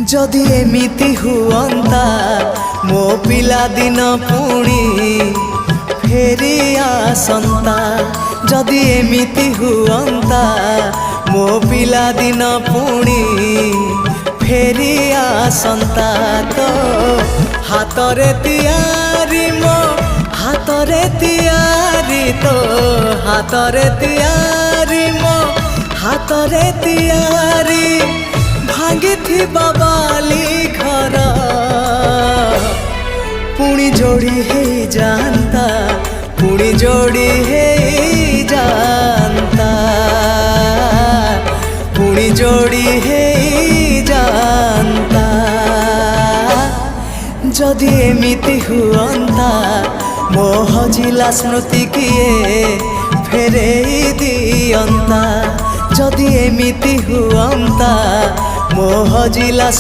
जदि एमिति हुअंता मो पिला दिन पुणी फेरी आसंता। जदि एमिति हुअंता मो पिला दिन पुणी फेरी आसंता। तो हातरे तियारी मो हातरे तियारी तो हातरे तियारी मो हातरे तियारी भांगी थी बाबाली घर पुणी जोड़ी है जानता पुणी जोड़ी है जानता पुणी जोड़ी है जानता। जदि एमिति हुअंता मो हजिला स्मृति किए फेरे दियंता। जदि एमिति हुअंता मो हजिला